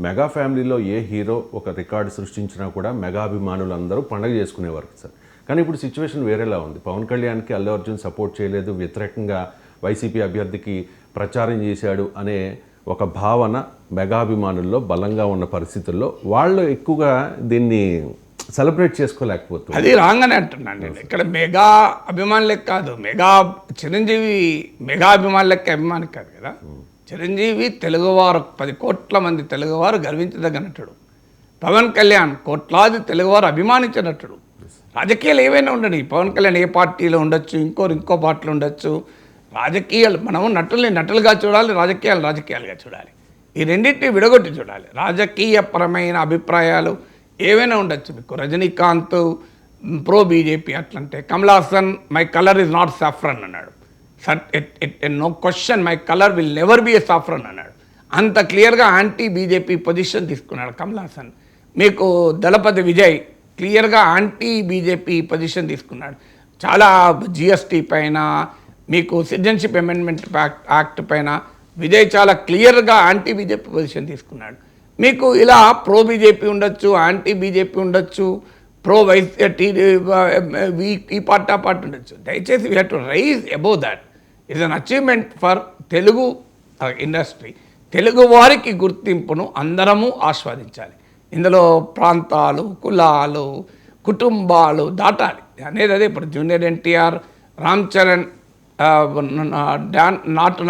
Mega ఫ్యామిలీలో ఏ hero ఒక record సృష్టించినా కూడా మెగా అభిమానులందరూ పండగ చేసుకునేవారు సార్. కానీ ఇప్పుడు సిచ్యువేషన్ వేరేలా ఉంది. పవన్ కళ్యాణ్కి అల్లు అర్జున్ సపోర్ట్ చేయలేదు, వ్యతిరేకంగా వైసీపీ అభ్యర్థికి ప్రచారం చేశాడు అనే ఒక భావన మెగా అభిమానుల్లో బలంగా ఉన్న పరిస్థితుల్లో వాళ్ళు ఎక్కువగా దీన్ని సెలబ్రేట్ చేసుకోలేకపోతుంది. అది రాంగ్ అని అంటున్నాను నేను. ఇక్కడ మెగా అభిమానులకి కాదు, చిరంజీవి మెగా అభిమానులకి అభిమాని కాదు కదా. చిరంజీవి తెలుగువారు 10 కోట్ల మంది తెలుగువారు గర్వించదగ్గ నటుడు. పవన్ కళ్యాణ్ కోట్లాది తెలుగువారు అభిమానించిన నటుడు. రాజకీయాలు ఏవైనా ఉండని, పవన్ కళ్యాణ్ ఏ పార్టీలో ఉండొచ్చు, ఇంకో పార్టీలో ఉండొచ్చు. రాజకీయాలు మనము నటులుగా చూడాలి, రాజకీయాలుగా చూడాలి. ఈ రెండింటిని విడగొట్టి చూడాలి. రాజకీయపరమైన అభిప్రాయాలు ఏవైనా ఉండొచ్చు. మీకు రజనీకాంత్ ప్రో బీజేపీ అట్లంటే, Kamal Haasan my colour is not saffron అన్నాడు. No question my colour will never be a saffron అన్నాడు. అంత క్లియర్గా యాంటీ బీజేపీ పొజిషన్ తీసుకున్నాడు కమల్ హాసన్. మీకు దళపతి విజయ్ క్లియర్గా యాంటీ బీజేపీ పొజిషన్ తీసుకున్నాడు. చాలా జిఎస్టీ పైన, మీకు సిటిజన్షిప్ అమెండ్మెంట్ యాక్ట్ పైన విజయ్ చాలా క్లియర్గా యాంటీ బీజేపీ పొజిషన్ తీసుకున్నాడు. మీకు ఇలా ప్రో బీజేపీ ఉండొచ్చు, యాంటీ బీజేపీ ఉండొచ్చు, ప్రో ఈ పార్టీ ఆ పార్టీ ఉండొచ్చు. దయచేసి we have to rise above that. It's an achievement for Telugu industry. Telugu వారికి గుర్తింపును అందరము ఆస్వాదించాలి. ఇందులో ప్రాంతాలు, కులాలు, కుటుంబాలు దాటాలి అనేది అదే. ఇప్పుడు జూనియర్ ఎన్టీఆర్, రామ్ చరణ్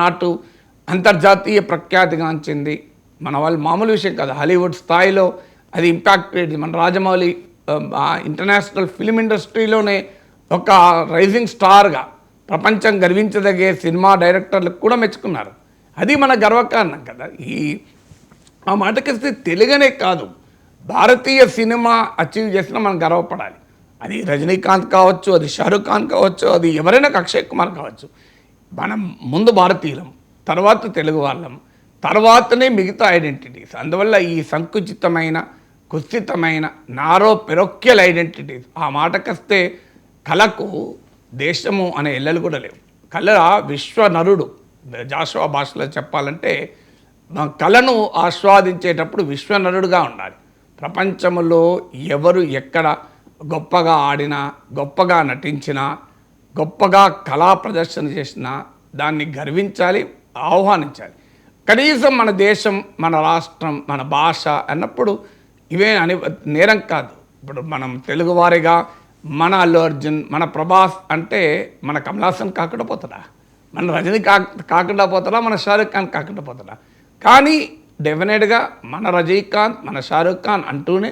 నాటు అంతర్జాతీయ ప్రఖ్యాతిగాంచింది. మన వాళ్ళు మామూలు విషయం కాదు, హాలీవుడ్ స్థాయిలో అది ఇంపాక్ట్. మన రాజమౌళి ఇంటర్నేషనల్ ఫిలిం ఇండస్ట్రీలోనే ఒక రైజింగ్ స్టార్గా ప్రపంచం గర్వించదగే సినిమా డైరెక్టర్లకు కూడా మెచ్చుకున్నారు. అది మన గర్వకారణం కదా. ఆ మాటకొస్తే తెలుగనే కాదు, భారతీయ సినిమా అచీవ్ చేసినా మనం గర్వపడాలి. అది రజనీకాంత్ కావచ్చు, అది షారుఖ్ ఖాన్ కావచ్చు, అది ఎవరైనా అక్షయ్ కుమార్ కావచ్చు. మనం ముందు భారతీయులం, తర్వాత తెలుగు వాళ్ళం, తర్వాతనే మిగతా ఐడెంటిటీస్. అందువల్ల ఈ సంకుచితమైన, కుస్థితమైన, నారో పెరొక్యల్ ఐడెంటిటీస్, ఆ మాటకొస్తే కళకు దేశము అనే ఎల్లలు కూడా లేవు. కళ విశ్వనరుడు. జాషువా భాషలో చెప్పాలంటే కళను ఆస్వాదించేటప్పుడు విశ్వనరుడుగా ఉండాలి. ప్రపంచంలో ఎవరు ఎక్కడ గొప్పగా ఆడినా, గొప్పగా నటించినా, గొప్పగా కళా ప్రదర్శన చేసినా దాన్ని గర్వించాలి, ఆహ్వానించాలి. కనీసం మన దేశం, మన రాష్ట్రం, మన భాష అన్నప్పుడు ఇవే నేరం కాదు. ఇప్పుడు మనం తెలుగువారిగా మన అల్లు అర్జున్, మన ప్రభాస్ అంటే మన కమల్ హాసన్ కాకుండా పోతాడా, మన రజనీ కాకుండా పోతాడా, మన షారుఖ్ ఖాన్ కాకుండా పోతాడా? కానీ డెఫినెట్గా మన రజనీకాంత్, మన షారుఖ్ ఖాన్ అంటూనే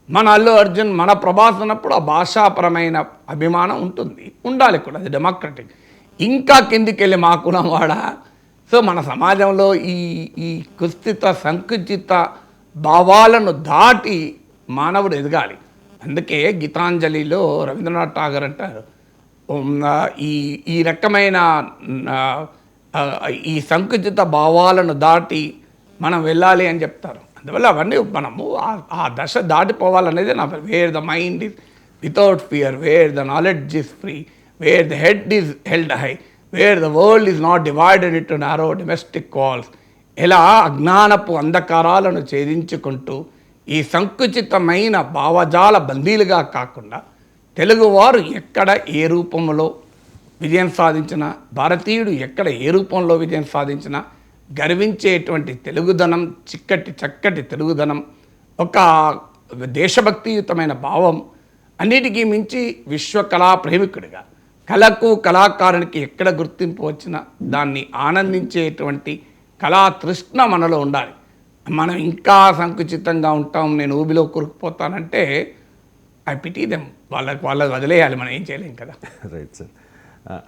మన అల్లు అర్జున్, మన ప్రభాస్ అన్నప్పుడు ఆ భాషాపరమైన అభిమానం ఉంటుంది, ఉండాలి కూడా. అది డెమోక్రటిక్. ఇంకా కిందికి వెళ్ళి మా కులం వాడా. సో మన సమాజంలో ఈ కుస్థిత, సంకుచిత భావాలను దాటి మానవుడు ఎదగాలి. అందుకే గీతాంజలిలో రవీంద్రనాథ్ ఠాగూర్ అంటారు, ఈ రకమైన ఈ సంకుచిత భావాలను దాటి మనం వెళ్ళాలి అని చెప్తారు. అందువల్ల అవన్నీ మనము ఆ దశ దాటిపోవాలనేది నా where the mind is without fear, where the knowledge is free, where the head is held high, where the world is not divided into narrow domestic walls. ఇలా అజ్ఞానపు అంధకారాలను ఛేదించుకుంటూ ఈ సంకుచితమైన భావజాల బందీలుగా కాకుండా తెలుగువారు ఎక్కడ ఏ రూపంలో విజయం సాధించినా, భారతీయుడు ఎక్కడ ఏ రూపంలో విజయం సాధించినా గర్వించేటువంటి తెలుగుదనం, చక్కటి తెలుగుదనం, ఒక దేశభక్తియుతమైన భావం, అన్నిటికీ మించి విశ్వకళా ప్రేమికుడిగా, కళకు, కళాకారునికి ఎక్కడ గుర్తింపు వచ్చినా దాన్ని ఆనందించేటువంటి కళా తృష్ణ మనలో ఉండాలి. మనం ఇంకా సంకుచితంగా ఉంటాం, నేను ఊబిలో కూరుకుపోతానంటే ఐ పిటీ దెమ్. వాళ్ళకి వదిలేయాలి, మనం ఏం చేయలేం కదా. Right sir.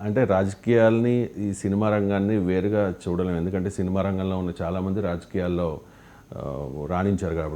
అంటే రాజకీయాల్ని, ఈ సినిమా రంగాన్ని వేరుగా చూడలేము. ఎందుకంటే సినిమా రంగంలో ఉన్న చాలామంది రాజకీయాల్లో రాణించారు కాబట్టి.